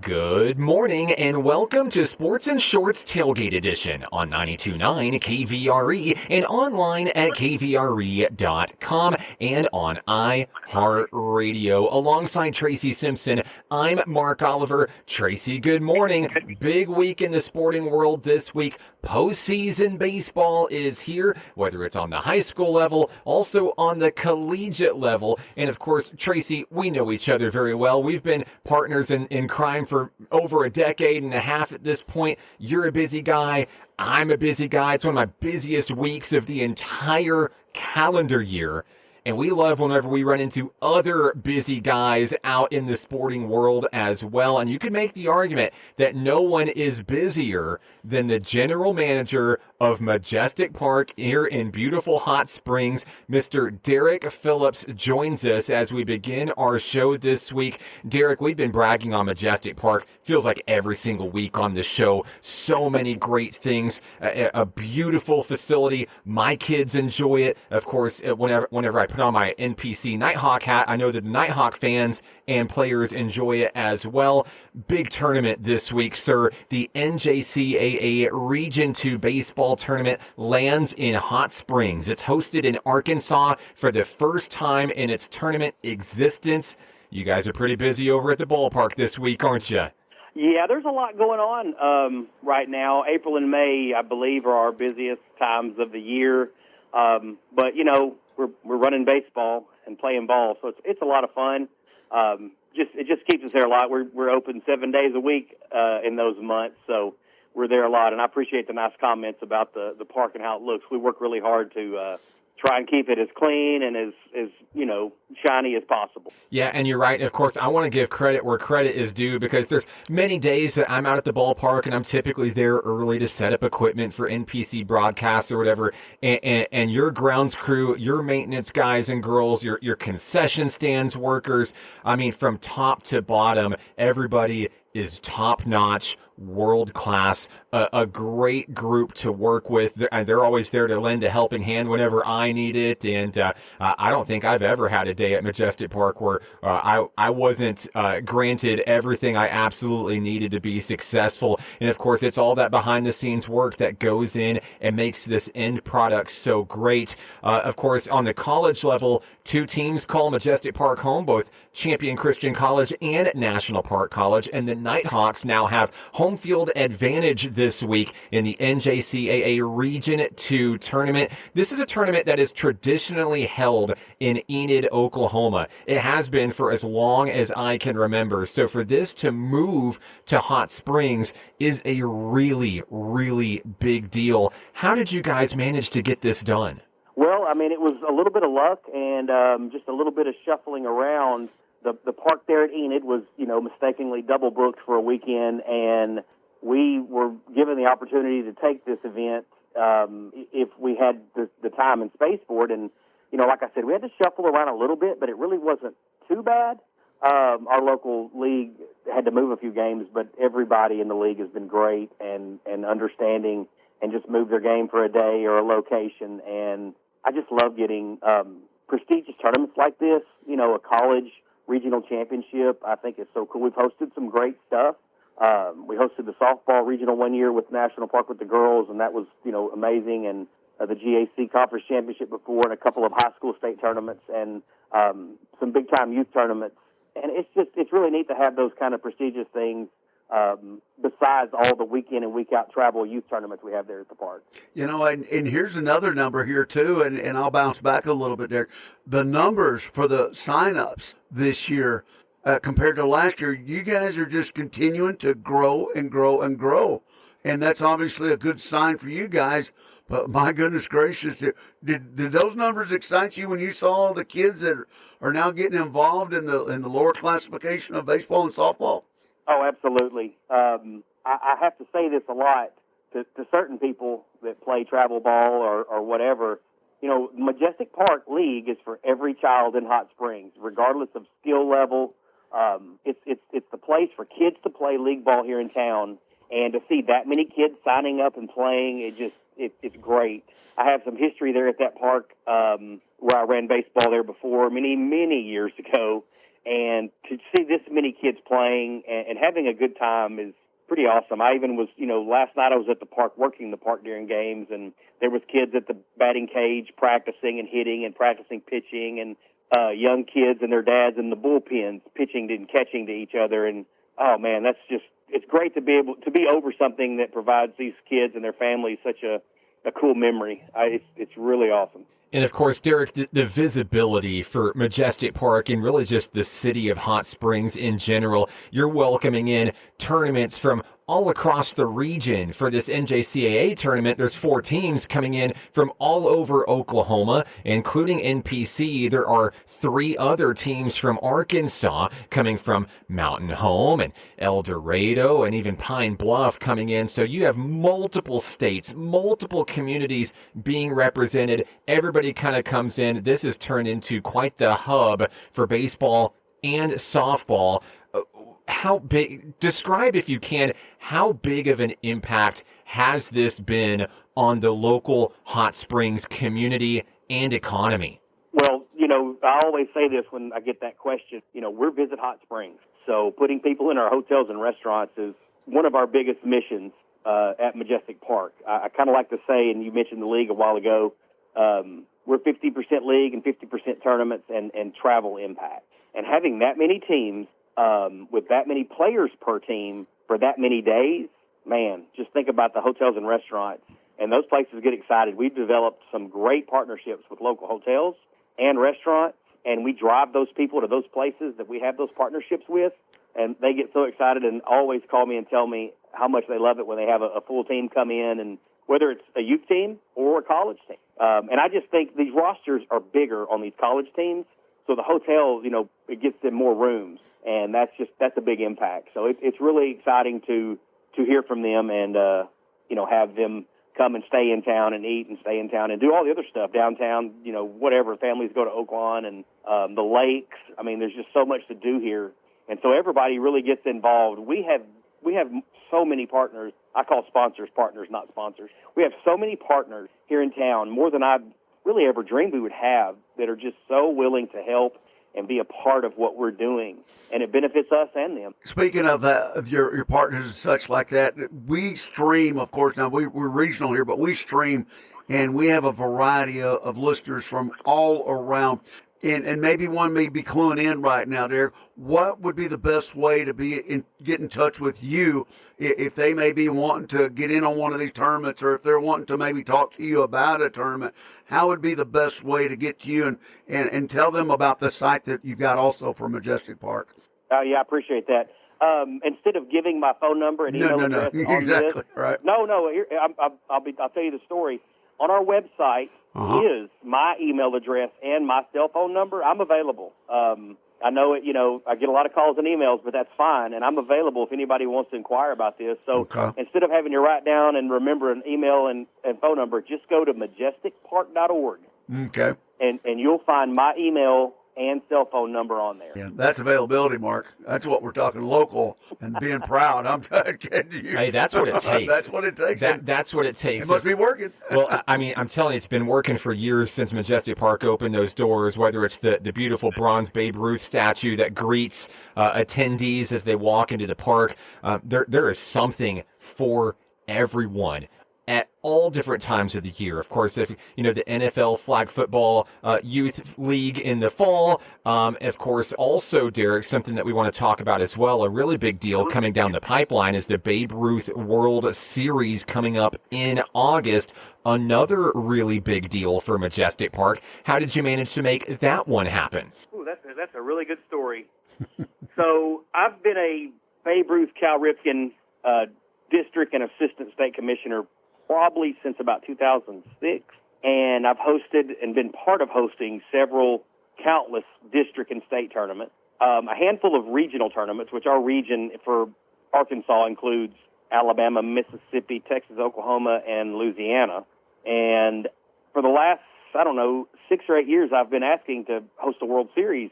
Good morning and welcome to Sports and Shorts Tailgate Edition on 92.9 KVRE and online at kvre.com and on iHeartRadio. Alongside Tracy Simpson, I'm Mark Oliver. Tracy, good morning. Big week in the sporting world this week. Postseason baseball is here, whether it's on the high school level, also on the collegiate level. And of course, Tracy, we know each other very well. We've been partners in crime for over a decade and a half at this point. You're a busy guy. I'm a busy guy. It's one of my busiest weeks of the entire calendar year. And we love whenever we run into other busy guys out in the sporting world as well. And you could make the argument that no one is busier than the general manager of Majestic Park here in beautiful Hot Springs. Mr. Derek Phillips joins us as we begin our show this week. Derek, we've been bragging on Majestic Park. Feels like every single week on the show. So many great things. A beautiful facility. My kids enjoy it. Of course, whenever I put on my NPC Nighthawk hat, I know that the Nighthawk fans and players enjoy it as well. Big tournament this week, sir. The NJCAA Region 2 baseball tournament lands in Hot Springs. It's hosted in Arkansas for the first time in its tournament existence. You guys are pretty busy over at the ballpark this week, aren't you? Yeah, there's a lot going on right now. April and May, I believe, are our busiest times of the year. But, you know, we're running baseball and playing ball, so it's a lot of fun. It just keeps us there a lot. We're open 7 days a week in those months, so we're there a lot. And I appreciate the nice comments about the park and how it looks. We work really hard to try and keep it as clean and as you know, shiny as possible. Yeah, and you're right. Of course, I want to give credit where credit is due because there's many days that I'm out at the ballpark and I'm typically there early to set up equipment for NPC broadcasts or whatever. And your grounds crew, your maintenance guys and girls, your concession stands workers, I mean, from top to bottom, everybody is top-notch, world-class, a great group to work with. They're always there to lend a helping hand whenever I need it, and I don't think I've ever had a day at Majestic Park where I wasn't granted everything I absolutely needed to be successful. And of course, it's all that behind-the-scenes work that goes in and makes this end product so great. Of course, on the college level, two teams call Majestic Park home, both Champion Christian College and National Park College, and the Nighthawks now have home field advantage this week in the NJCAA Region 2 tournament. This is a tournament that is traditionally held in Enid, Oklahoma. It has been for as long as I can remember. So for this to move to Hot Springs is a really, really big deal. How did you guys manage to get this done? Well, I mean, it was a little bit of luck and just a little bit of shuffling around. The park there at Enid was, you know, mistakenly double booked for a weekend, and we were given the opportunity to take this event if we had the time and space for it. And, you know, like I said, we had to shuffle around a little bit, but it really wasn't too bad. Our local league had to move a few games, but everybody in the league has been great and understanding and just moved their game for a day or a location. And I just love getting prestigious tournaments like this, you know, a college regional championship. I think it's so cool. We've hosted some great stuff. We hosted the softball regional one year with National Park with the girls, and that was, you know, amazing. And the GAC conference championship before, and a couple of high school state tournaments, and some big time youth tournaments. And it's really neat to have those kind of prestigious things besides all the weekend and week out travel youth tournaments we have there at the park. You know, and here's another number here too, and I'll bounce back a little bit there. The numbers for the signups this year compared to last year, you guys are just continuing to grow and grow and grow. And that's obviously a good sign for you guys. But my goodness gracious, did those numbers excite you when you saw all the kids that are now getting involved in the lower classification of baseball and softball? Oh, absolutely. I have to say this a lot to certain people that play travel ball or whatever. You know, Majestic Park League is for every child in Hot Springs, regardless of skill level. It's the place for kids to play league ball here in town, and to see that many kids signing up and playing, it's great. I have some history there at that park where I ran baseball there before many years ago, And to see this many kids playing and having a good time is pretty awesome. I even was, last night I was at the park, working the park during games, and there was kids at the batting cage practicing and hitting and practicing pitching, and young kids and their dads in the bullpens pitching and catching to each other. And, oh, man, it's great to be able to be over something that provides these kids and their families such a cool memory. It's really awesome. And of course, Derek, the visibility for Majestic Park and really just the city of Hot Springs in general, you're welcoming in tournaments from all across the region. For this NJCAA tournament, there's 4 teams coming in from all over Oklahoma, including NPC. There are 3 other teams from Arkansas coming from Mountain Home and El Dorado and even Pine Bluff coming in. So you have multiple states, multiple communities being represented. Everybody kind of comes in. This has turned into quite the hub for baseball and softball. How big, describe if you can, how big of an impact has this been on the local Hot Springs community and economy? Well, I always say this when I get that question. We're Visit Hot Springs. So putting people in our hotels and restaurants is one of our biggest missions at Majestic Park. I kind of like to say, and you mentioned the league a while ago, we're 50% league and 50% tournaments and travel impact. And having that many teams with that many players per team for that many days, man, just think about the hotels and restaurants. And those places get excited. We've developed some great partnerships with local hotels and restaurants, and we drive those people to those places that we have those partnerships with, and they get so excited and always call me and tell me how much they love it when they have a full team come in, and whether it's a youth team or a college team. And I just think these rosters are bigger on these college teams, so the hotel, it gets them more rooms. And that's a big impact. So it's really exciting to hear from them and, have them come and stay in town and eat and stay in town and do all the other stuff downtown, whatever. Families go to Oaklawn and the lakes. I mean, there's just so much to do here. And so everybody really gets involved. We have so many partners. I call sponsors partners, not sponsors. We have so many partners here in town, more than I've really ever dreamed we would have, that are just so willing to help and be a part of what we're doing, and it benefits us and them. Speaking of that, of your partners and such like that, we stream, of course, now we're regional here, but we stream, and we have a variety of listeners from all around. And maybe one may be cluing in right now, Derek. What would be the best way to get in touch with you if they may be wanting to get in on one of these tournaments, or if they're wanting to maybe talk to you about a tournament? How would be the best way to get to you and tell them about the site that you've got also for Majestic Park? Yeah, I appreciate that. Instead of giving my phone number and email address on exactly this, right. No. Here, I'll tell you the story. On our website is my email address and my cell phone number. I'm available. I know it. I get a lot of calls and emails, but that's fine, and I'm available if anybody wants to inquire about this. So instead of having to write down and remember an email and phone number, just go to majesticpark.org. Okay. And you'll find my email and cell phone number on there. Yeah, that's availability, Mark. That's what we're talking, local and being proud. I'm kidding you. Hey, that's what it takes. That's what it takes. That's what it takes. It must be working. Well, I mean, I'm telling you, it's been working for years since Majestic Park opened those doors, whether it's the beautiful bronze Babe Ruth statue that greets attendees as they walk into the park. There is something for everyone at all different times of the year. Of course, if the NFL flag football youth league in the fall, of course, also, Derek, something that we want to talk about as well, a really big deal coming down the pipeline is the Babe Ruth World Series coming up in August. Another really big deal for Majestic Park. How did you manage to make that one happen? Ooh, that's a really good story. So I've been a Babe Ruth Cal Ripken district and assistant state commissioner probably since about 2006, and I've hosted and been part of hosting countless district and state tournaments, a handful of regional tournaments, which our region for Arkansas includes Alabama, Mississippi, Texas, Oklahoma, and Louisiana. And for the last, 6 or 8 years, I've been asking to host a World Series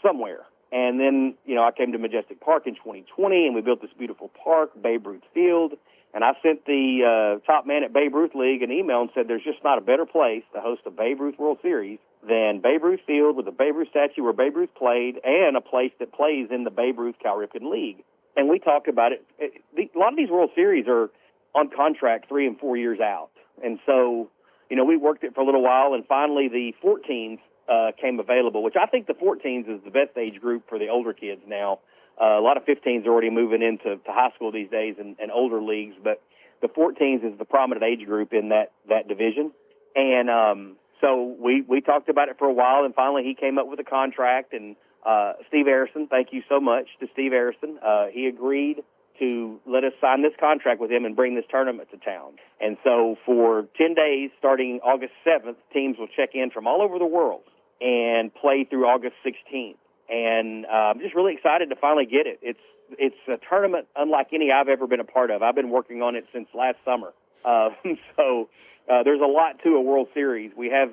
somewhere. And then, I came to Majestic Park in 2020, and we built this beautiful park, Babe Ruth Field. And I sent the top man at Babe Ruth League an email and said there's just not a better place to host a Babe Ruth World Series than Babe Ruth Field with the Babe Ruth statue where Babe Ruth played and a place that plays in the Babe Ruth Cal Ripken League. And we talked about it. A lot of these World Series are on contract 3 and 4 years out. And so, we worked it for a little while, and finally the 14s came available, which I think the 14s is the best age group for the older kids now. A lot of 15s are already moving into high school these days and older leagues, but the 14s is the prominent age group in that division. And so we talked about it for a while, and finally he came up with a contract. And Steve Arison, thank you so much to Steve Arison. He agreed to let us sign this contract with him and bring this tournament to town. And so for 10 days, starting August 7th, teams will check in from all over the world and play through August 16th. And I'm just really excited to finally get it. It's a tournament unlike any I've ever been a part of. I've been working on it since last summer. So there's a lot to a World Series. We have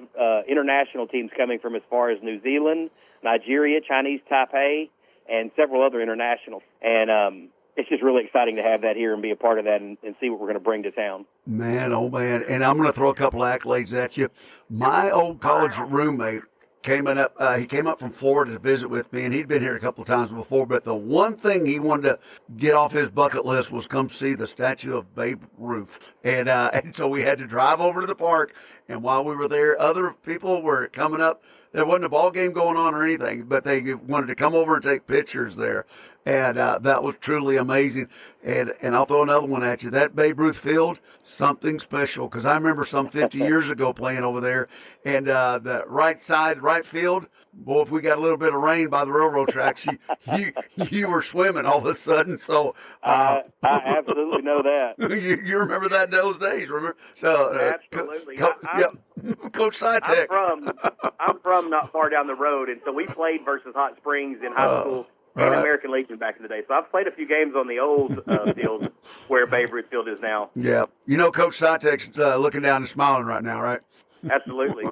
international teams coming from as far as New Zealand, Nigeria, Chinese Taipei, and several other internationals. And it's just really exciting to have that here and be a part of that and see what we're going to bring to town. Man, oh man. And I'm going to throw a couple of accolades at you. My old college roommate, he came up from Florida to visit with me, and he'd been here a couple of times before, but the one thing he wanted to get off his bucket list was come see the statue of Babe Ruth. And so we had to drive over to the park, and while we were there, other people were coming up. There wasn't a ball game going on or anything, but they wanted to come over and take pictures there. And that was truly amazing. And I'll throw another one at you. That Babe Ruth Field, something special, because I remember some 50 years ago playing over there. And the right side, right field, boy, if we got a little bit of rain by the railroad tracks, you were swimming all of a sudden. So I absolutely know that. You remember that those days, remember? So absolutely. Coach Sitek. I'm from not far down the road, and so we played versus Hot Springs in high school. And American Legion back in the day. So I've played a few games on the old field where Babe Ruth Field is now. Yeah. Coach Sitek's looking down and smiling right now, right? Absolutely.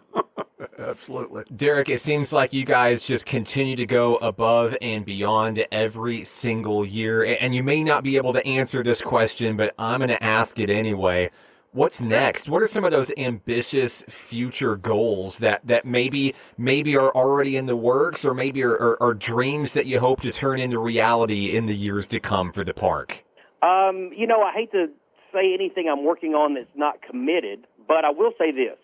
Absolutely. Derek, it seems like you guys just continue to go above and beyond every single year. And you may not be able to answer this question, but I'm going to ask it anyway. What's next? What are some of those ambitious future goals that maybe are already in the works, or maybe are dreams that you hope to turn into reality in the years to come for the park? I hate to say anything I'm working on that's not committed, but I will say this.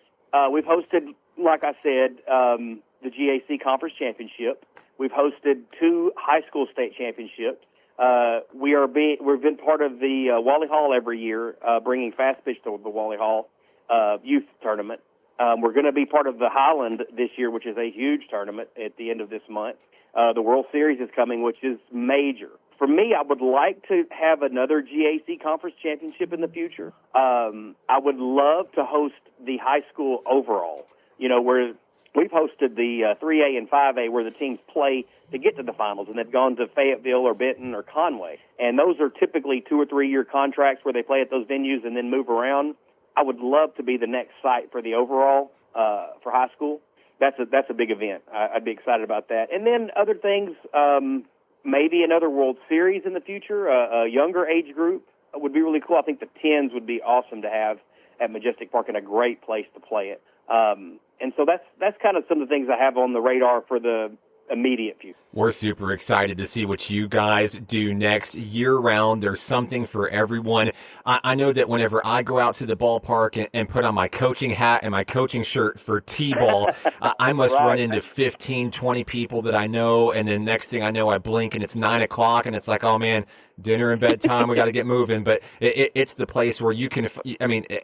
We've hosted, like I said, the GAC Conference Championship. We've hosted 2 high school state championships. We've been part of the Wally Hall every year, bringing fast pitch to the Wally Hall youth tournament. We're going to be part of the Highland this year, which is a huge tournament at the end of this month. The World Series is coming, which is major. For me, I would like to have another GAC Conference Championship in the future. I would love to host the high school overall, where we've hosted the 3A and 5A where the teams play to get to the finals, and they've gone to Fayetteville or Benton or Conway. And those are typically 2 or 3 year contracts where they play at those venues and then move around. I would love to be the next site for the overall for high school. That's a big event. I'd be excited about that. And then other things, maybe another World Series in the future, a younger age group would be really cool. I think the 10s would be awesome to have at Majestic Park and a great place to play it. And so that's kind of some of the things I have on the radar for the immediate future. We're super excited to see what you guys do next year-round. There's something for everyone. I know that whenever I go out to the ballpark and put on my coaching hat and my coaching shirt for T-ball, I must run into 15, 20 people that I know, and then next thing I know, I blink and it's 9 o'clock, and it's like, oh man, dinner and bedtime, we got to get moving. But it's the place where you can,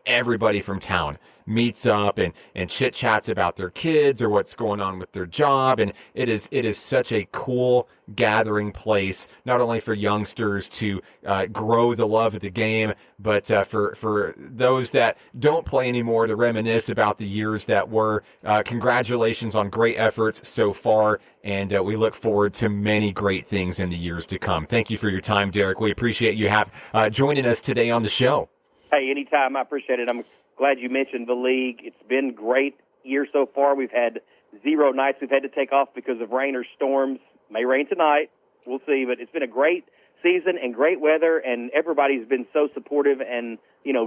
everybody from town meets up and chit-chats about their kids or what's going on with their job, and it is such a cool gathering place, not only for youngsters to grow the love of the game, but for those that don't play anymore to reminisce about the years that were. Congratulations on great efforts so far, and we look forward to many great things in the years to come. Thank you for your time, Derek. We appreciate you joining us today on the show. Hey, anytime. I appreciate it. I'm glad you mentioned the league. It's been great year so far. We've had 0 nights we've had to take off because of rain or storms. May rain tonight. We'll see. But it's been a great season and great weather, and everybody's been so supportive and,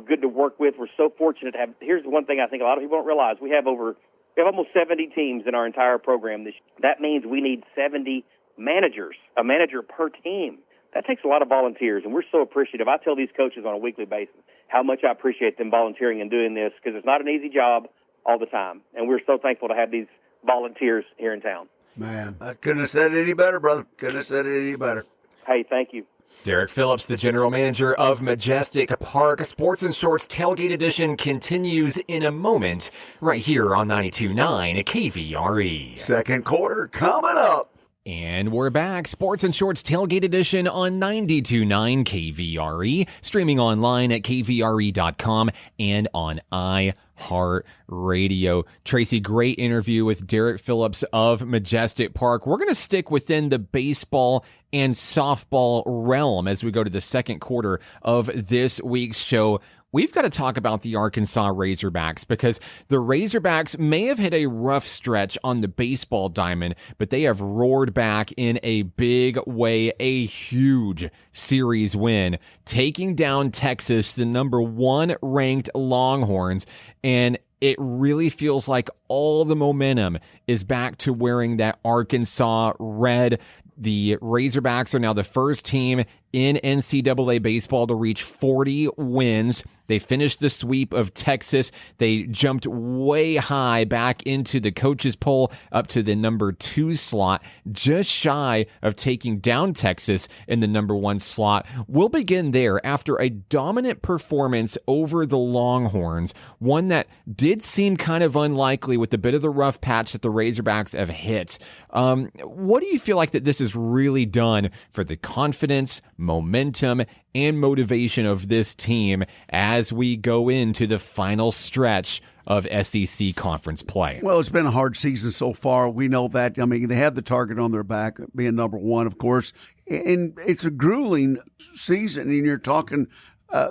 good to work with. We're so fortunate to have. Here's one thing I think a lot of people don't realize. We have almost 70 teams in our entire program this year. That means we need 70 managers, a manager per team. That takes a lot of volunteers, and we're so appreciative. I tell these coaches on a weekly basis how much I appreciate them volunteering and doing this, because it's not an easy job all the time, and we're so thankful to have these volunteers here in town. Man, I couldn't have said it any better, brother. Couldn't have said it any better. Hey, thank you. Derek Phillips, the general manager of Majestic Park. Sports and Shorts Tailgate Edition continues in a moment right here on 92.9 KVRE. Second quarter coming up. And we're back. Sports and Shorts Tailgate Edition on 92.9 KVRE. Streaming online at kvre.com and on iHeartRadio. Tracy, great interview with Derek Phillips of Majestic Park. We're going to stick within the baseball and softball realm as we go to the second quarter of this week's show. We've got to talk about the Arkansas Razorbacks, because the Razorbacks may have hit a rough stretch on the baseball diamond, but they have roared back in a big way, a huge series win, taking down Texas, the number 1 ranked Longhorns, and it really feels like all the momentum is back to wearing that Arkansas red. The Razorbacks are now the first team in NCAA baseball to reach 40 wins. They finished the sweep of Texas. They jumped way high back into the coaches poll, up to the number 2 slot, just shy of taking down Texas in the number 1 slot. We'll begin there after a dominant performance over the Longhorns, one that did seem kind of unlikely with a bit of the rough patch that the Razorbacks have hit. What do you feel like that this has really done for the confidence, momentum, and motivation of this team as we go into the final stretch of SEC conference play? Well, it's been a hard season so far. We know that. I mean, they have the target on their back, being number 1, of course. And it's a grueling season, and you're talking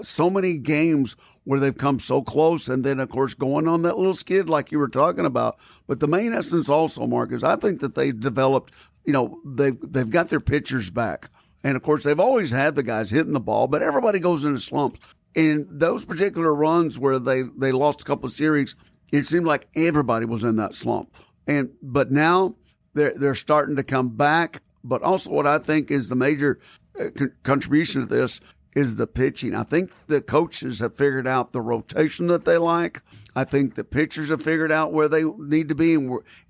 so many games where they've come so close, and then, of course, going on that little skid like you were talking about. But the main essence also, Mark, is I think that they've developed, they've got their pitchers back. And, of course, they've always had the guys hitting the ball, but everybody goes into slumps. In those particular runs where they lost a couple of series, it seemed like everybody was in that slump. But now they're starting to come back. But also what I think is the major contribution to this is the pitching. I think the coaches have figured out the rotation that they like. I think the pitchers have figured out where they need to be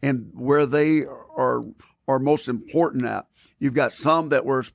and where they are most important at. You've got some that were,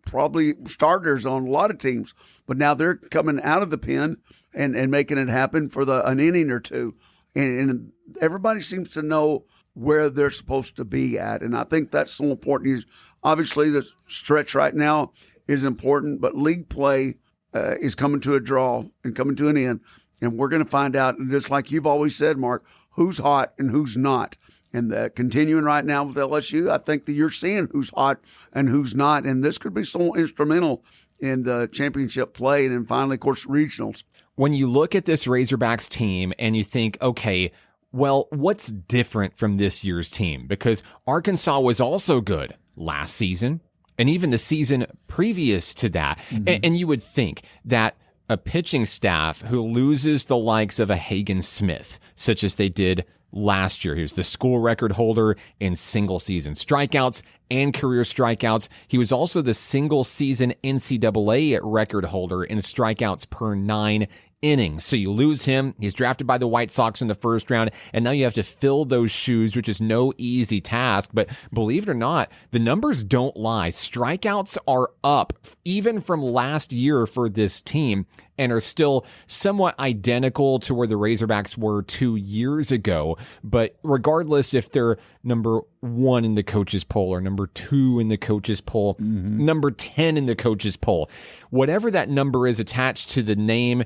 probably starters on a lot of teams, but now they're coming out of the pen and making it happen for an inning or two. And everybody seems to know where they're supposed to be at. And I think that's so important. Obviously, the stretch right now is important, but league play is coming to a draw and coming to an end. And we're going to find out, and just like you've always said, Mark, who's hot and who's not. And continuing right now with LSU, I think that you're seeing who's hot and who's not. And this could be so instrumental in the championship play and then finally, of course, regionals. When you look at this Razorbacks team and you think, okay, well, what's different from this year's team? Because Arkansas was also good last season and even the season previous to that. Mm-hmm. And you would think that a pitching staff who loses the likes of a Hagen Smith, such as they did last year. He was the school record holder in single season strikeouts and career strikeouts. He was also the single season NCAA record holder in strikeouts per 9 innings. So you lose him. He's drafted by the White Sox in the first round, and now you have to fill those shoes, which is no easy task. But believe it or not, the numbers don't lie. Strikeouts are up even from last year for this team and are still somewhat identical to where the Razorbacks were 2 years ago. But regardless if they're number 1 in the coaches poll or number 2 in the coaches poll, number 10 in the coaches poll, whatever that number is attached to the name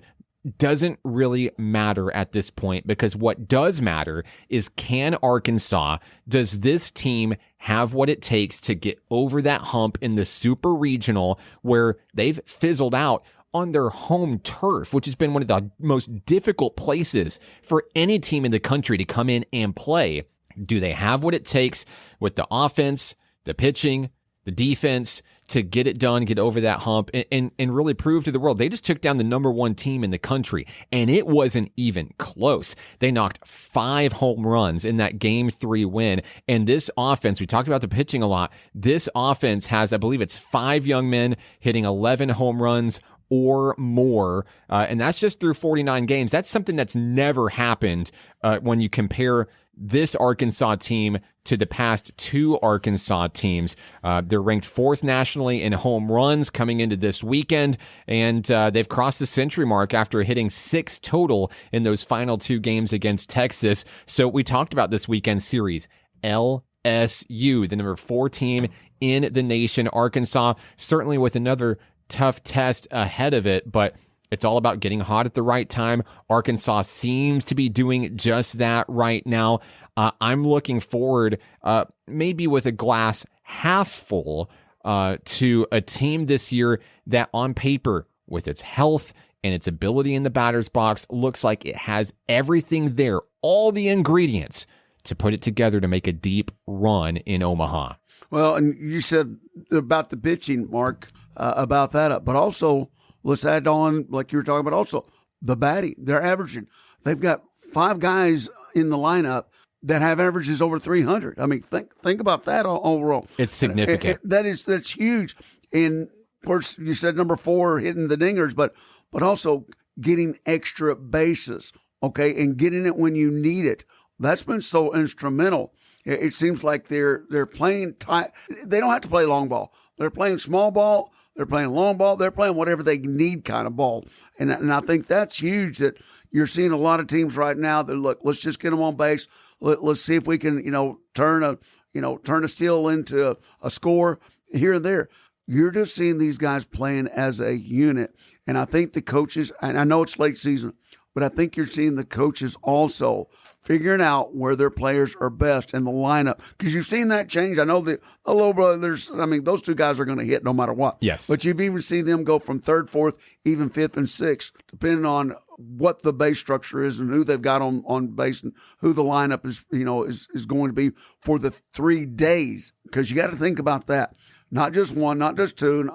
doesn't really matter at this point, because what does matter is, can Arkansas, does this team have what it takes to get over that hump in the super regional where they've fizzled out on their home turf, which has been one of the most difficult places for any team in the country to come in and play? Do they have what it takes with the offense, the pitching, the defense to get it done, get over that hump, and really prove to the world. They just took down the number one team in the country, and it wasn't even close. They knocked 5 home runs in that Game 3 win. And this offense, we talked about the pitching a lot. This offense has, I believe it's 5 young men hitting 11 home runs or more. And that's just through 49 games. That's something that's never happened when you compare this Arkansas team to the past 2 Arkansas teams. They're ranked 4th nationally in home runs coming into this weekend, and they've crossed the century mark after hitting 6 total in those final 2 games against Texas. So we talked about this weekend series. LSU, the number 4 team in the nation. Arkansas, certainly with another tough test ahead of it, but it's all about getting hot at the right time. Arkansas seems to be doing just that right now. I'm looking forward, maybe with a glass half full, to a team this year that on paper, with its health and its ability in the batter's box, looks like it has everything there, all the ingredients to put it together to make a deep run in Omaha. Well, and you said about the pitching, Mark, about that, but also let's add on, like you were talking about, also the batting. They're averaging. They've got 5 guys in the lineup that have averages over 300. I mean, think about that overall. It's significant. That's huge. And of course, you said number 4 hitting the dingers, but also getting extra bases, okay, and getting it when you need it. That's been so instrumental. It seems like they're playing tight. They don't have to play long ball. They're playing small ball. They're playing long ball. They're playing whatever they need kind of ball. And I think that's huge, that you're seeing a lot of teams right now that, look, let's just get them on base. Let's see if we can, turn a steal into a score here and there. You're just seeing these guys playing as a unit. And I think the coaches, and I know it's late season, but I think you're seeing the coaches also figuring out where their players are best in the lineup, because you've seen that change. I know that those 2 guys are going to hit no matter what. Yes. But you've even seen them go from 3rd, 4th, even 5th and 6th, depending on what the base structure is and who they've got on base and who the lineup is going to be for the 3 days. Because you got to think about that. Not just 1, not just 2,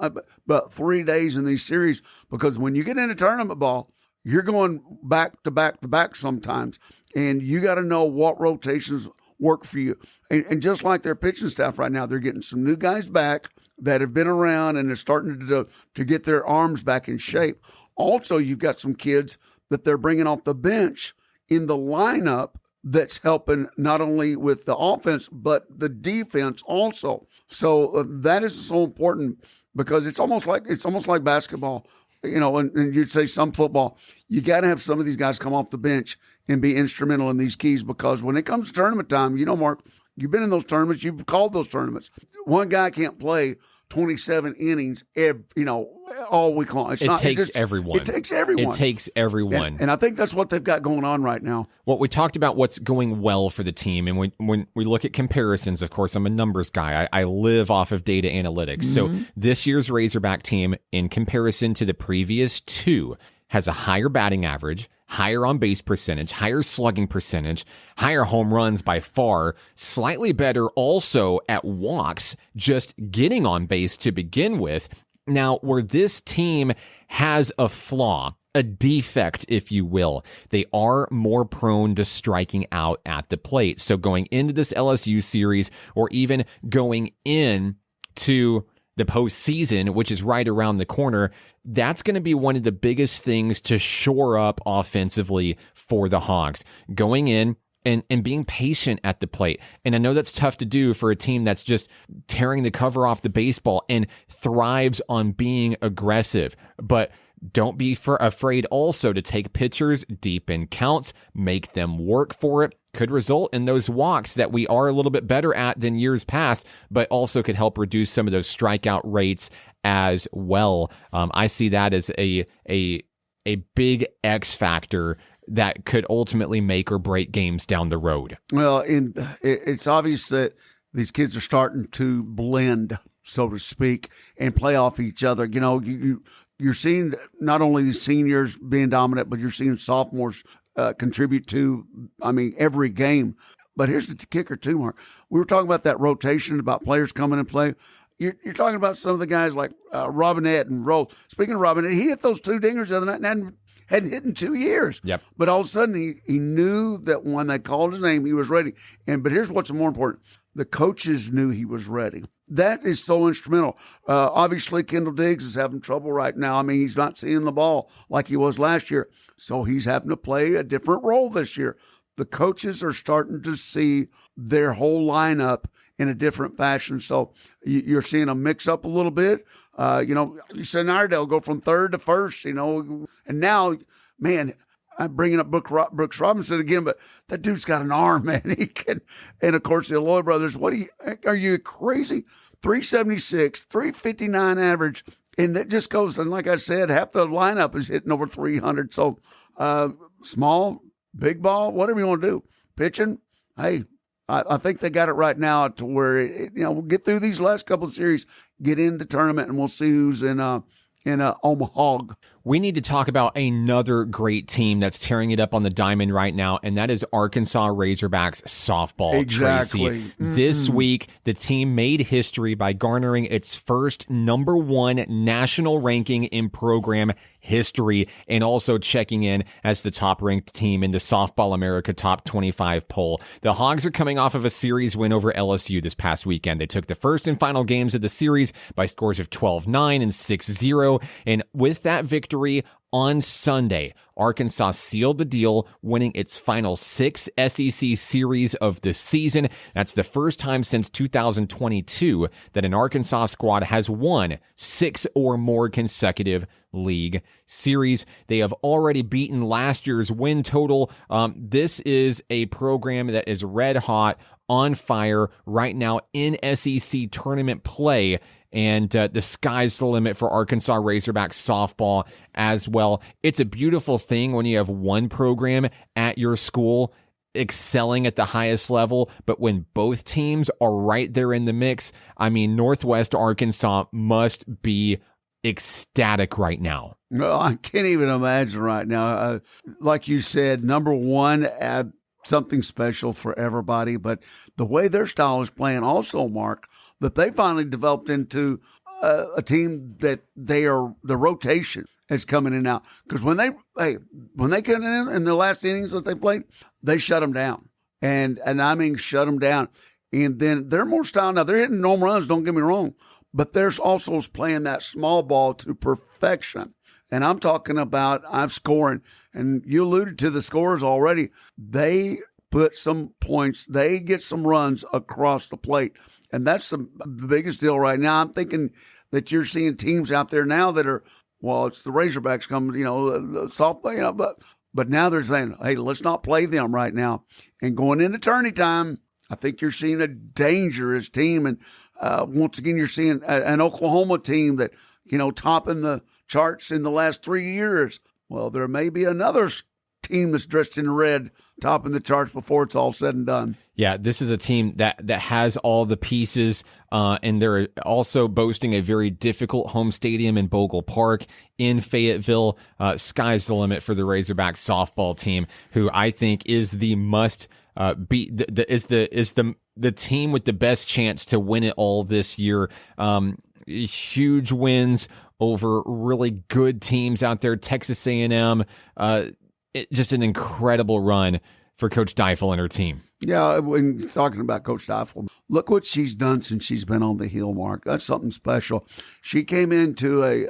but 3 days in these series. Because when you get into tournament ball, you're going back to back to back sometimes, and you got to know what rotations work for you. And just like their pitching staff right now, they're getting some new guys back that have been around and they're starting to get their arms back in shape. Also, you've got some kids that they're bringing off the bench in the lineup that's helping not only with the offense, but the defense also. So that is so important, because it's almost like basketball. And you'd say some football, you got to have some of these guys come off the bench and be instrumental in these keys, because when it comes to tournament time, Mark, you've been in those tournaments, you've called those tournaments. One guy can't play 27 innings, all week long. It takes everyone. It takes everyone. It takes everyone. And I think that's what they've got going on right now. Well, we talked about what's going well for the team, and when we look at comparisons, of course, I'm a numbers guy. I live off of data analytics. So this year's Razorback team, in comparison to the previous 2, has a higher batting average, higher on-base percentage, higher slugging percentage, higher home runs by far, slightly better also at walks, just getting on base to begin with. Now, where this team has a flaw, a defect, if you will, they are more prone to striking out at the plate. So going into this LSU series, or even going into the postseason, which is right around the corner, that's going to be one of the biggest things to shore up offensively for the Hogs. Going in and being patient at the plate. And I know that's tough to do for a team that's just tearing the cover off the baseball and thrives on being aggressive. But don't be afraid also to take pitchers deep in counts, make them work for it. Could result in those walks that we are a little bit better at than years past, but also could help reduce some of those strikeout rates as well. I see that as a big X factor that could ultimately make or break games down the road. Well, it's obvious that these kids are starting to blend, so to speak, and play off each other. You're seeing not only the seniors being dominant, but you're seeing sophomores contribute to, every game. But here's the kicker too, Mark. We were talking about that rotation, about players coming and play. you're talking about some of the guys like Robinette and Rose. Speaking of Robinette, he hit those 2 dingers the other night and hadn't hit in 2 years. Yep. But all of a sudden, he knew that when they called his name, he was ready. But here's what's more important. The coaches knew he was ready. That is so instrumental. Obviously, Kendall Diggs is having trouble right now. I mean, he's not seeing the ball like he was last year. So he's having to play a different role this year. The coaches are starting to see their whole lineup in a different fashion. So you're seeing them mix up a little bit. You said Iredale go from third to first, and now, man, I'm bringing up Brooks Robinson again, but that dude's got an arm, man. He can, and of course the Aloy brothers. Are you crazy? 376, 359 average, and that just goes. And like I said, half the lineup is hitting over 300. So small, big ball, whatever you want to do, pitching. Hey, I think they got it right now to where we'll get through these last couple of series, get into tournament, and we'll see who's in Omaha. We need to talk about another great team that's tearing it up on the diamond right now, and that is Arkansas Razorbacks softball. Exactly. Tracy. This week, the team made history by garnering its first #1 national ranking in program history, and also checking in as the top-ranked team in the Softball America Top 25 poll. The Hogs are coming off of a series win over LSU this past weekend. They took the first and final games of the series by scores of 12-9 and 6-0, and with that victory on Sunday, Arkansas sealed the deal, winning its final 6 SEC series of the season. That's the first time since 2022 that an Arkansas squad has won 6 or more consecutive league series. They have already beaten last year's win total. This is a program that is red hot, on fire right now in SEC tournament play. And the sky's the limit for Arkansas Razorbacks softball as well. It's a beautiful thing when you have one program at your school excelling at the highest level, but when both teams are right there in the mix, I mean, Northwest Arkansas must be ecstatic right now. No, I can't even imagine right now. Like you said, #1, something special for everybody, but the way their style is playing also, Mark, that they finally developed into a team that the rotation is coming in now. Because when they come in the last innings that they played, they shut them down. And I mean shut them down. And then they're more style now. They're hitting home runs, don't get me wrong. But there's also playing that small ball to perfection. And I'm talking about scoring. And you alluded to the scores already. They put some points. They get some runs across the plate. And that's the biggest deal right now. I'm thinking that you're seeing teams out there now that are, well, it's the Razorbacks coming, the softball, but now they're saying, hey, let's not play them right now. And going into tourney time, I think you're seeing a dangerous team. And once again, you're seeing an Oklahoma team that, topping the charts in the last 3 years. Well, there may be another team that's dressed in red topping the charts before it's all said and done. Yeah, this is a team that has all the pieces, and they're also boasting a very difficult home stadium in Bogle Park in Fayetteville. Sky's the limit for the Razorbacks softball team, who I think is the must beat. Is the team with the best chance to win it all this year. Huge wins over really good teams out there. Texas A&M, just an incredible run for Coach Deifel and her team. Yeah, when talking about Coach Deifel, look what she's done since she's been on the hill, Mark. That's something special. She came into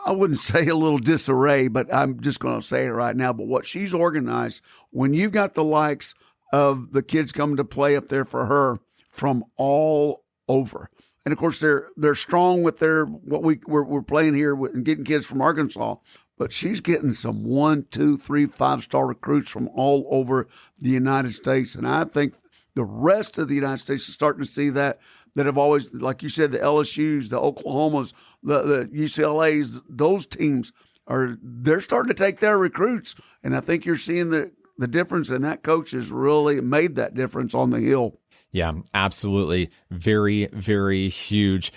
I wouldn't say a little disarray, but I'm just going to say it right now. But what she's organized, when you've got the likes of the kids coming to play up there for her from all over. And of course, they're strong with we're playing here and getting kids from Arkansas. But she's getting some 1, 2, 3, 5-star recruits from all over the United States. And I think the rest of the United States is starting to see that have always, like you said, the LSUs, the Oklahomas, the UCLAs, those teams they're starting to take their recruits. And I think you're seeing the difference, and that coach has really made that difference on the hill. Yeah, absolutely. Very, very huge.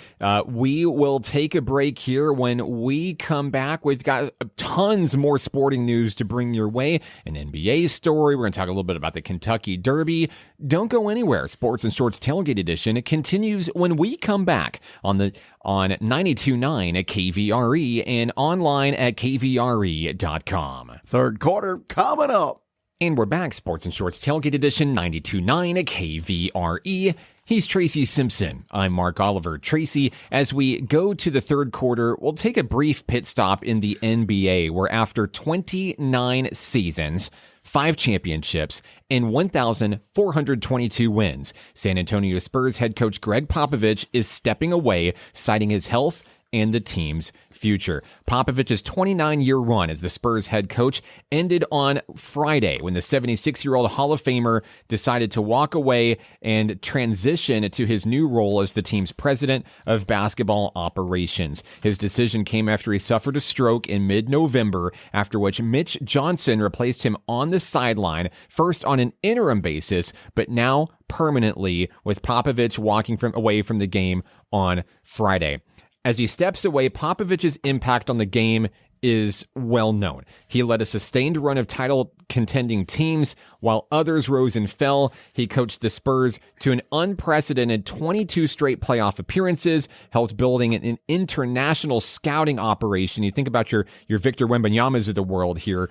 We will take a break here. When we come back, we've got tons more sporting news to bring your way. An NBA story. We're going to talk a little bit about the Kentucky Derby. Don't go anywhere. Sports and Shorts Tailgate Edition. It continues when we come back on 92.9 at KVRE and online at kvre.com. Third quarter coming up. And we're back, Sports and Shorts Tailgate Edition, 92.9 at KVRE. He's Tracy Simpson. I'm Mark Oliver. Tracy, as we go to the third quarter, we'll take a brief pit stop in the NBA, where after 29 seasons, 5 championships, and 1,422 wins, San Antonio Spurs head coach Greg Popovich is stepping away, citing his health and the team's future. Popovich's 29-year run as the Spurs head coach ended on Friday when the 76-year-old Hall of Famer decided to walk away and transition to his new role as the team's president of basketball operations. His decision came after he suffered a stroke in mid-November, after which Mitch Johnson replaced him on the sideline, first on an interim basis, but now permanently, with Popovich walking away from the game on Friday. As he steps away, Popovich's impact on the game is well known. He led a sustained run of title-contending teams, while others rose and fell. He coached the Spurs to an unprecedented 22 straight playoff appearances, helped building an international scouting operation. You think about your Victor Wembanyama's of the world here,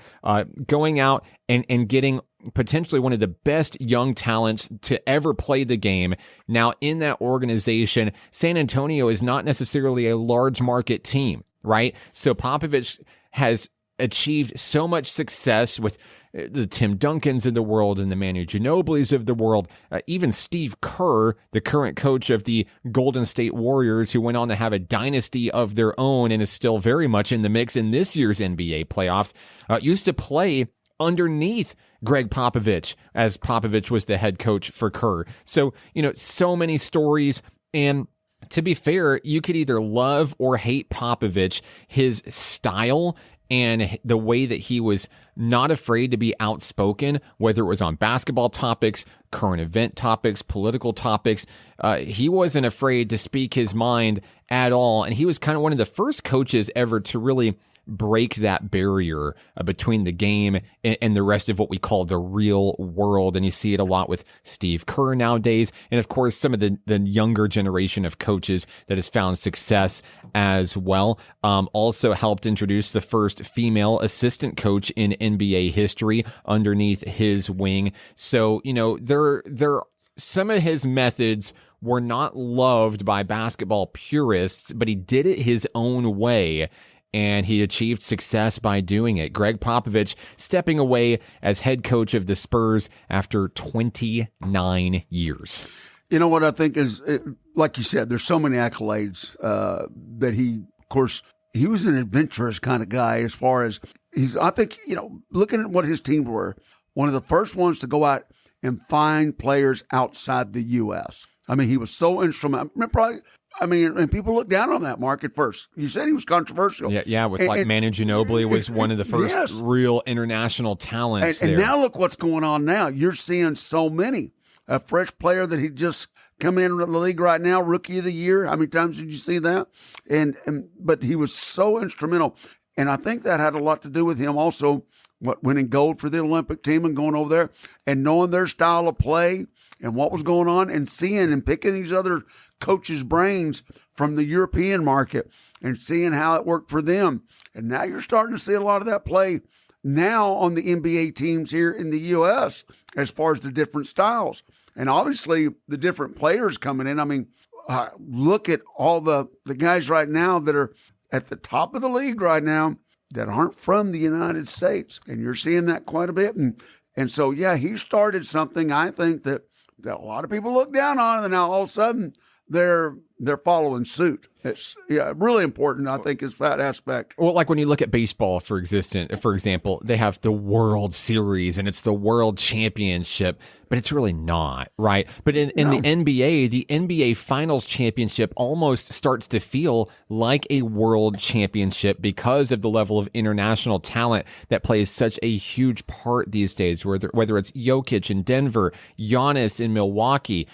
going out and getting potentially one of the best young talents to ever play the game. Now, in that organization, San Antonio is not necessarily a large market team, right? So Popovich has achieved so much success with the Tim Duncans of the world and the Manu Ginobili's of the world, even Steve Kerr, the current coach of the Golden State Warriors, who went on to have a dynasty of their own and is still very much in the mix in this year's NBA playoffs, used to play underneath Greg Popovich, as Popovich was the head coach for Kerr. So, so many stories. And to be fair, you could either love or hate Popovich, his style and the way that he was not afraid to be outspoken, whether it was on basketball topics, current event topics, political topics. He wasn't afraid to speak his mind at all. And he was kind of one of the first coaches ever to really break that barrier between the game and the rest of what we call the real world. And you see it a lot with Steve Kerr nowadays. And of course, some of the younger generation of coaches that has found success as well. Also helped introduce the first female assistant coach in NBA history underneath his wing. So, some of his methods were not loved by basketball purists, but he did it his own way. And he achieved success by doing it. Greg Popovich stepping away as head coach of the Spurs after 29 years. You know what I think is, like you said, there's so many accolades that he was an adventurous kind of guy as far as looking at what his teams were, one of the first ones to go out and find players outside the U.S. I mean, he was so instrumental. And people look down on that, Mark, at first. You said he was controversial. Yeah, with Manu Ginobili was one of the first real international talents there. And now look what's going on now. You're seeing so many. A fresh player that he just come in the league right now, Rookie of the Year. How many times did you see that? But he was so instrumental. And I think that had a lot to do with him also winning gold for the Olympic team and going over there and knowing their style of play and what was going on and seeing and picking these other coaches' brains from the European market and seeing how it worked for them. And now you're starting to see a lot of that play now on the NBA teams here in the U.S. as far as the different styles. And obviously the different players coming in. I mean, look at all the guys right now that are at the top of the league right now that aren't from the United States. And you're seeing that quite a bit. And so, yeah, he started something I think that a lot of people look down on, and now all of a sudden they're they're following suit. It's really important, I think, is that aspect. Well, like when you look at baseball, for example, they have the World Series and it's the World Championship, but it's really not, right? But in the NBA Finals Championship almost starts to feel like a World Championship because of the level of international talent that plays such a huge part these days, whether it's Jokic in Denver, Giannis in Milwaukee,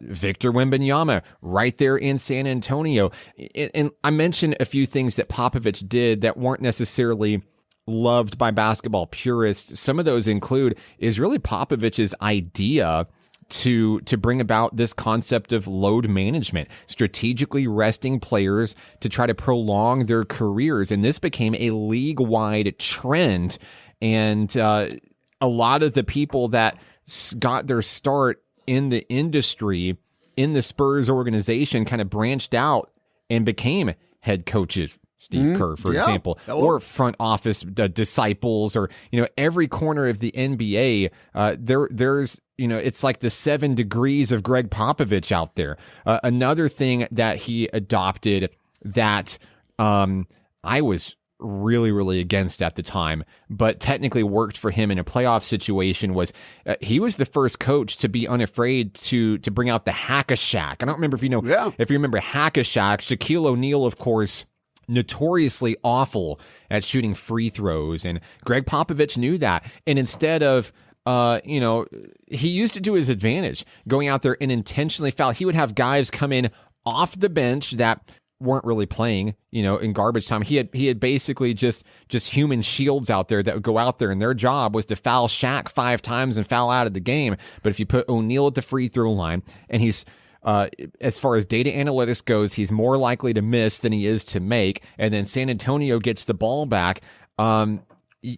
Victor Wembanyama right there in San Antonio. And I mentioned a few things that Popovich did that weren't necessarily loved by basketball purists. Some of those include is really Popovich's idea to bring about this concept of load management, strategically resting players to try to prolong their careers. And this became a league-wide trend. And a lot of the people that got their start in the industry, in the Spurs organization, kind of branched out and became head coaches. Steve Kerr, for example, or front office disciples, or, every corner of the NBA, there's, it's like the 7 degrees of Greg Popovich out there. Another thing that he adopted that I was really, really against at the time, but technically worked for him in a playoff situation was he was the first coach to be unafraid to bring out the Hack-a-Shaq. I don't remember if you remember Hack-a-Shaq. Shaquille O'Neal, of course, notoriously awful at shooting free throws, and Greg Popovich knew that. And instead of he used it to his advantage, going out there and intentionally foul. He would have guys come in off the bench that weren't really playing, in garbage time. He had basically just human shields out there that would go out there, and their job was to foul Shaq 5 times and foul out of the game. But if you put O'Neal at the free throw line, and he's as far as data analytics goes, he's more likely to miss than he is to make, and then San Antonio gets the ball back,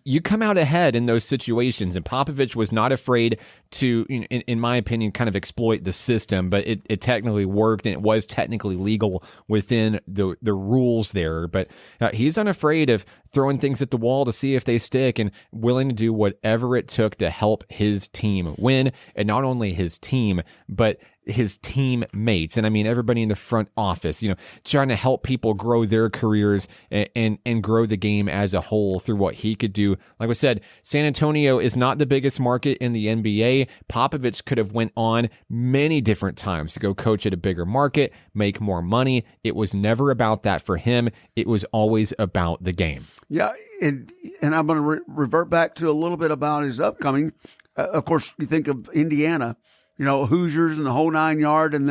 you come out ahead in those situations. And Popovich was not afraid to, in my opinion, kind of exploit the system, but it technically worked, and it was technically legal within the rules there. But he's unafraid of throwing things at the wall to see if they stick, and willing to do whatever it took to help his team win. And not only his team, but his teammates. And I mean, everybody in the front office, trying to help people grow their careers and grow the game as a whole through what he could do. Like I said, San Antonio is not the biggest market in the NBA. Popovich could have went on many different times to go coach at a bigger market, make more money. It was never about that for him. It was always about the game. Yeah. And I'm going to revert back to a little bit about his upcoming. Of course, you think of Indiana, Hoosiers and the whole 9 yard, and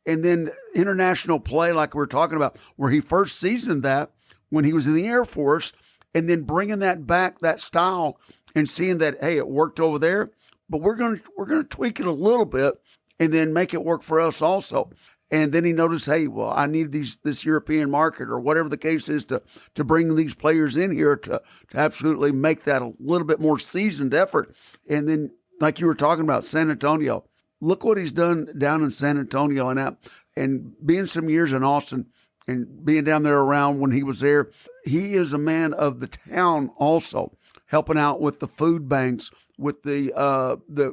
then international play, like we're talking about, where he first seasoned that when he was in the Air Force, and then bringing that back, that style, and seeing that, hey, it worked over there, but we're going to tweak it a little bit and then make it work for us also. And then he noticed, hey, well, I need this European market, or whatever the case is, to bring these players in here to absolutely make that a little bit more seasoned effort. And then, like you were talking about, San Antonio. Look what he's done down in San Antonio, and being some years in Austin and being down there around when he was there. He is a man of the town also, helping out with the food banks, with the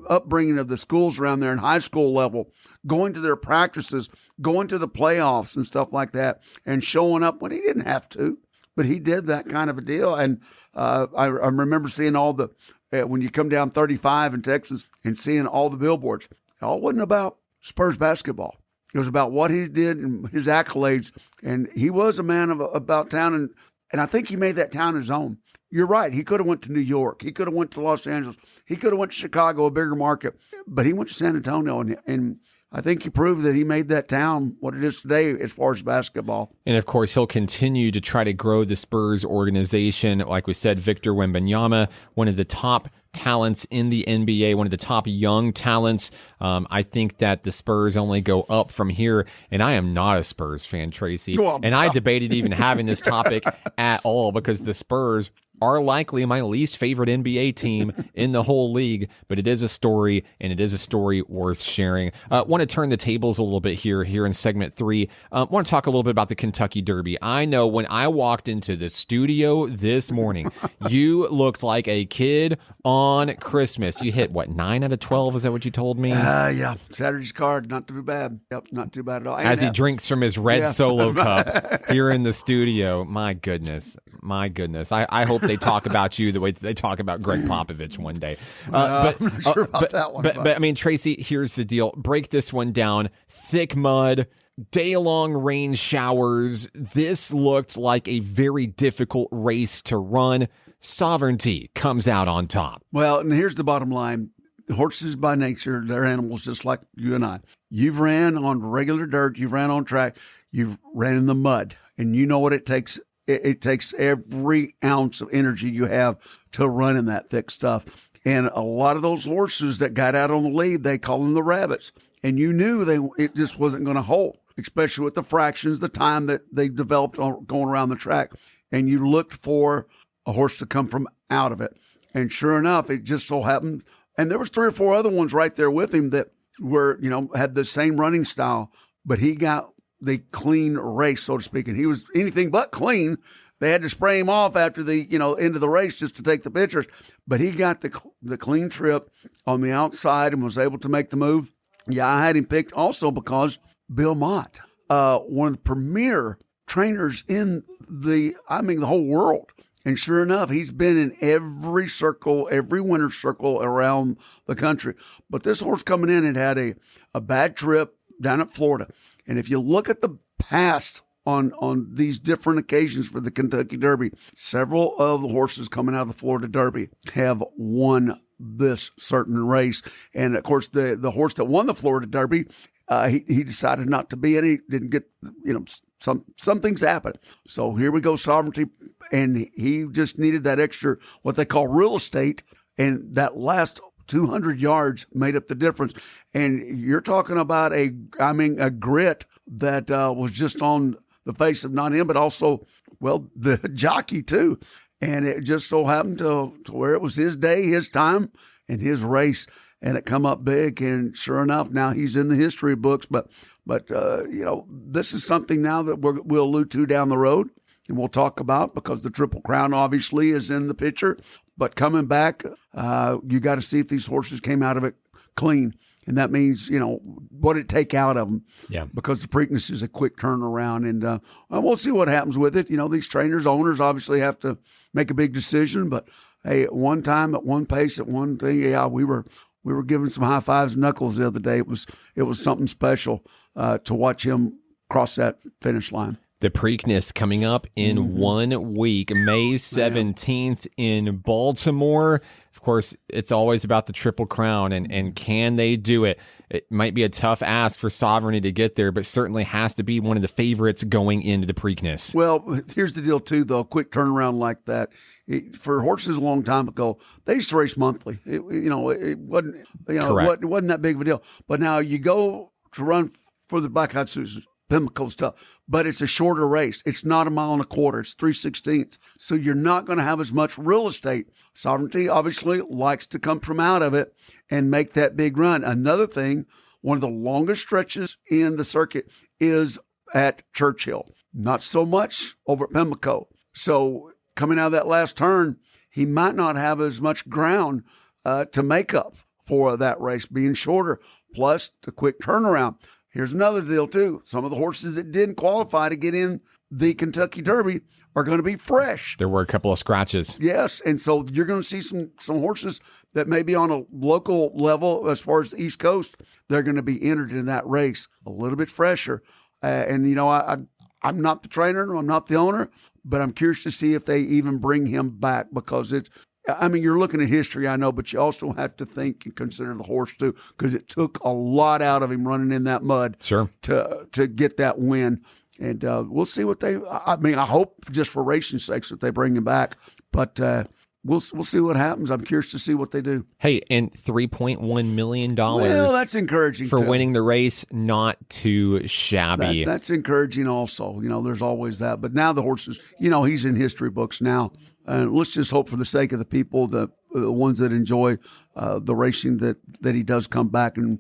upbringing of the schools around there in high school level, going to their practices, going to the playoffs and stuff like that, and showing up when he didn't have to, but he did that kind of a deal. And I remember seeing all the, when you come down 35 in Texas and seeing all the billboards. It all wasn't about Spurs basketball. It was about what he did and his accolades. And he was a man about town, and I think he made that town his own. You're right. He could have went to New York. He could have went to Los Angeles. He could have went to Chicago, a bigger market. But he went to San Antonio, and I think he proved that he made that town what it is today as far as basketball. And of course, he'll continue to try to grow the Spurs organization. Like we said, Victor Wembanyama, one of the top talents in the NBA, one of the top young talents. I think that the Spurs only go up from here. And I am not a Spurs fan, Tracy. And I debated even having this topic at all, because the Spurs are likely my least favorite NBA team in the whole league, but it is a story, and it is a story worth sharing. Want to turn the tables a little bit here in segment 3. Want to talk a little bit about the Kentucky Derby. I know when I walked into the studio this morning, you looked like a kid on Christmas. You hit, 9 out of 12? Is that what you told me? Yeah. Saturday's card, not too bad. Yep, not too bad at all. As he drinks from his red Solo cup here in the studio. My goodness. I hope they talk about you the way they talk about Greg Popovich one day. I'm not sure about that one. But I mean, Tracy, here's the deal. Break this one down. Thick mud, day-long rain showers. This looked like a very difficult race to run. Sovereignty comes out on top. Well, and here's the bottom line. Horses by nature, they're animals just like you and I. You've ran on regular dirt. You've ran on track. You've ran in the mud. And you know what it takes. It takes every ounce of energy you have to run in that thick stuff. And a lot of those horses that got out on the lead, they call them the rabbits. And you knew it just wasn't going to hold, especially with the fractions, the time that they developed on going around the track. And you looked for a horse to come from out of it. And sure enough, it just so happened. And there was 3 or 4 other ones right there with him that were, had the same running style, but he got the clean race, so to speak. And he was anything but clean. They had to spray him off after the, end of the race just to take the pictures. But he got the clean trip on the outside and was able to make the move. Yeah, I had him picked also because Bill Mott, one of the premier trainers in the whole world. And sure enough, he's been in every winner's circle around the country. But this horse coming in had a bad trip down at Florida. And if you look at the past on these different occasions for the Kentucky Derby, several of the horses coming out of the Florida Derby have won this certain race. And of course, the horse that won the Florida Derby, he decided not to be in. He didn't get, some things happen. So here we go, Sovereignty. And he just needed that extra, what they call real estate. And that last 200 yards made up the difference. And you're talking about a grit that was just on the face of not him, but also, the jockey too. And it just so happened to where it was his day, his time, and his race. And it come up big. And sure enough, now he's in the history books. But this is something now that we'll allude to down the road. And we'll talk about, because the Triple Crown obviously is in the picture. But coming back, you got to see if these horses came out of it clean. And that means, what it take out of them. Yeah. Because the Preakness is a quick turnaround. And we'll see what happens with it. These trainers, owners obviously have to make a big decision. But, hey, at one time, at one pace, at one thing, we were giving some high fives and knuckles the other day. It was something special to watch him cross that finish line. The Preakness coming up in 1 week, May 17th in Baltimore. Of course, it's always about the Triple Crown, and can they do it? It might be a tough ask for Sovereignty to get there, but certainly has to be one of the favorites going into the Preakness. Well, here's the deal, too, though. A quick turnaround like that. For horses a long time ago, they used to race monthly. It wasn't, it wasn't that big of a deal. But now you go to run for the Black Eyed Susans, Pimlico stuff, but it's a shorter race. It's not 1.25 miles. It's 3/16. So you're not going to have as much real estate. Sovereignty obviously likes to come from out of it and make that big run. Another thing, one of the longest stretches in the circuit is at Churchill. Not so much over at Pimlico. So coming out of that last turn, he might not have as much ground to make up for that race being shorter, plus the quick turnaround. Here's another deal, too. Some of the horses that didn't qualify to get in the Kentucky Derby are going to be fresh. There were a couple of scratches. Yes, and so you're going to see some horses that may be on a local level as far as the East Coast. They're going to be entered in that race a little bit fresher. I'm not the trainer, I'm not the owner, but I'm curious to see if they even bring him back, because you're looking at history, I know, but you also have to think and consider the horse too, because it took a lot out of him running in that mud to get that win. And we'll see what I hope just for racing sakes that they bring him back, but we'll see what happens. I'm curious to see what they do. Hey, and $3.1 million. Well, that's encouraging for winning the race. Not too shabby. That's encouraging also. There's always that. But now the horses, he's in history books now. let's just hope for the sake of the people, the ones that enjoy the racing, that he does come back and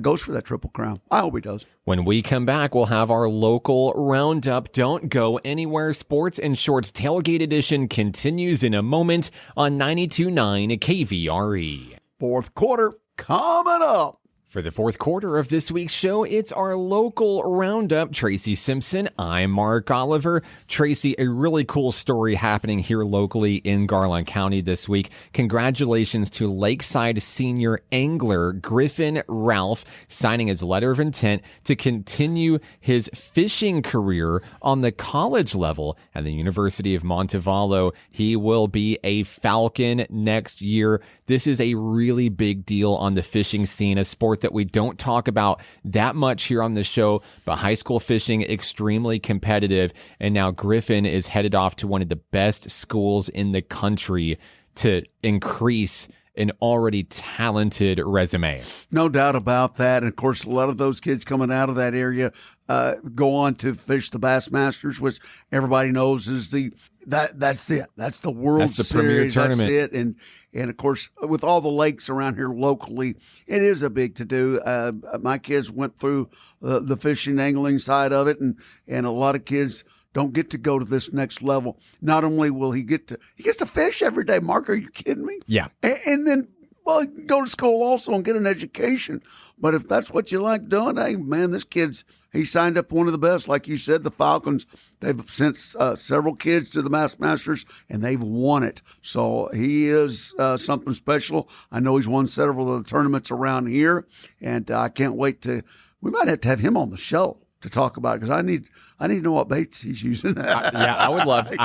goes for that Triple Crown. I hope he does. When we come back, we'll have our local roundup. Don't go anywhere. Sports and Shorts Tailgate Edition continues in a moment on 92.9 KVRE. Fourth quarter coming up. For the fourth quarter of this week's show, it's our local roundup. Tracy Simpson, I'm Mark Oliver. Tracy, a really cool story happening here locally in Garland County this week. Congratulations to Lakeside senior angler Griffin Ralph signing his letter of intent to continue his fishing career on the college level at the University of Montevallo. He will be a Falcon next year. This is a really big deal on the fishing scene, a sport that we don't talk about that much here on the show, but high school fishing, extremely competitive. And now Griffin is headed off to one of the best schools in the country to increase an already talented resume. No doubt about that. And of course, a lot of those kids coming out of that area go on to fish the Bassmasters, which everybody knows is that's it. That's the World That's the Series. premier tournament. That's it. And of course, with all the lakes around here locally, it is a big to-do. My kids went through the fishing, angling side of it, and a lot of kids don't get to go to this next level. Not only will he gets to fish every day. Mark, are you kidding me? Yeah. And then, well, go to school also and get an education. But if that's what you like doing, hey, man, he signed up one of the best. Like you said, the Falcons, they've sent several kids to the Bassmasters, and they've won it. So he is something special. I know he's won several of the tournaments around here, and I can't wait we might have to have him on the show to talk about it, because I need to know what baits he's using. I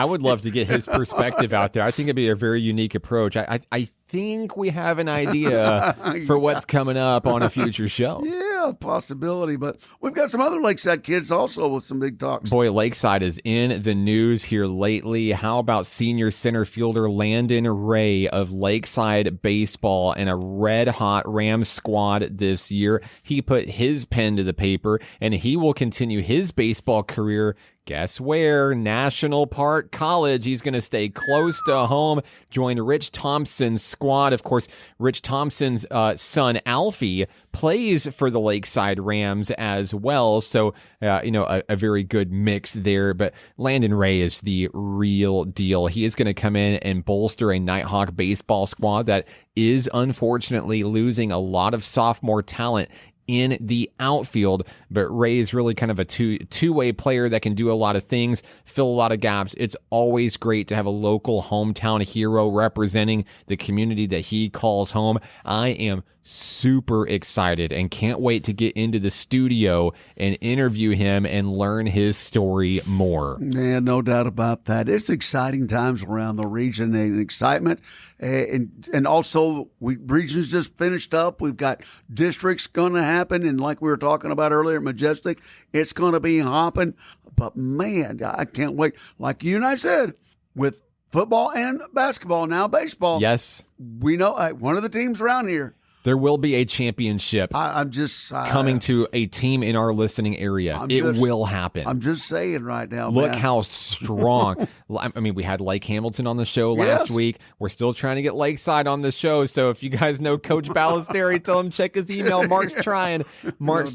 would love to get his perspective out there. I think it'd be a very unique approach. I think we have an idea for what's coming up on a future show. Yeah, possibility. But we've got some other Lakeside kids also with some big talks. Boy, Lakeside is in the news here lately. How about senior center fielder Landon Ray of Lakeside Baseball in a red-hot Rams squad this year? He put his pen to the paper, and he will continue his baseball career. Guess where? National Park College. He's going to stay close to home, join Rich Thompson's squad. Of course, Rich Thompson's son, Alfie, plays for the Lakeside Rams as well. So, a very good mix there. But Landon Ray is the real deal. He is going to come in and bolster a Nighthawk baseball squad that is unfortunately losing a lot of sophomore talent in the outfield, but Ray is really kind of a two-way player that can do a lot of things, fill a lot of gaps. It's always great to have a local hometown hero representing the community that he calls home. I am super excited and can't wait to get into the studio and interview him and learn his story more. Yeah, no doubt about that. It's exciting times around the region and excitement. And also, regions just finished up. We've got districts going to happen. And like we were talking about earlier, Majestic, it's going to be hopping. But man, I can't wait. Like you and I said, with football and basketball, now baseball. Yes. We know one of the teams around here. There will be a championship coming to a team in our listening area. It will happen. I'm just saying right now. Look man. how strong. I mean, we had Lake Hamilton on the show last week. We're still trying to get Lakeside on the show. So if you guys know Coach Ballesteri, tell him check his email. Mark's trying.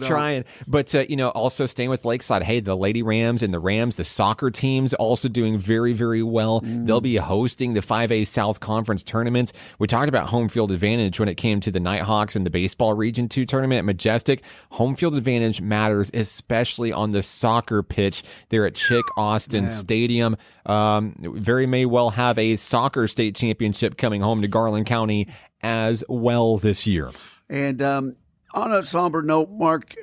Trying. But, also staying with Lakeside. Hey, the Lady Rams and the Rams, the soccer teams, also doing very, very well. They'll be hosting the 5A South Conference tournaments. We talked about home field advantage when it came to the Nighthawks and the Baseball Region 2 tournament at Majestic. Home field advantage matters, especially on the soccer pitch there at Chick Austin Stadium. Very may well have a soccer state championship coming home to Garland County as well this year. And on a somber note, Mark,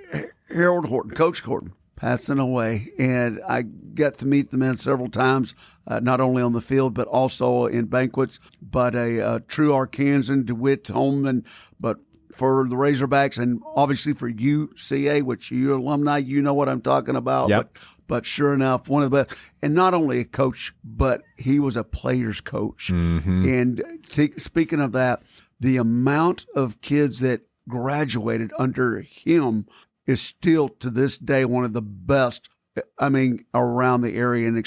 Harold Horton, Coach Horton, passing away. And I got to meet the man several times, not only on the field, but also in banquets. But a true Arkansan, DeWitt Holman, but for the Razorbacks and obviously for UCA, which you alumni, you know what I'm talking about. Yep. But sure enough, one of the best. And not only a coach, but he was a player's coach. Mm-hmm. And speaking of that, the amount of kids that graduated under him is still to this day one of the best I mean, around the area, and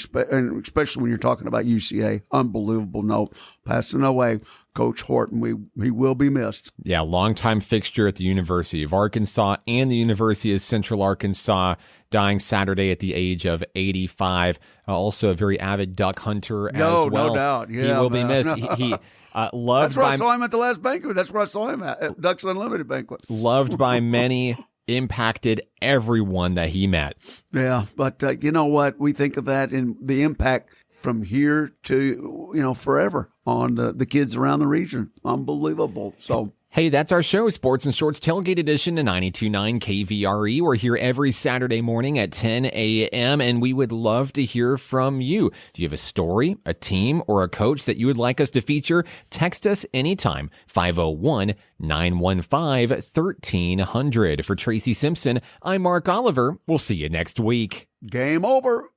especially when you're talking about UCA. Unbelievable note. Passing away, Coach Horton. He will be missed. Yeah, longtime fixture at the University of Arkansas and the University of Central Arkansas, dying Saturday at the age of 85. Also a very avid duck hunter as well. No doubt. Yeah, he will be missed. He loved That's where by I saw him at the last banquet. That's where I saw him at Ducks Unlimited banquet. loved by many, impacted everyone that he met. Yeah, but you know what? We think of that and the impact from here to, forever on the kids around the region. Unbelievable. So, Hey, that's our show, Sports and Shorts Tailgate Edition to 92.9 KVRE. We're here every Saturday morning at 10 a.m., and we would love to hear from you. Do you have a story, a team, or a coach that you would like us to feature? Text us anytime, 501-915-1300. For Tracy Simpson, I'm Mark Oliver. We'll see you next week. game over.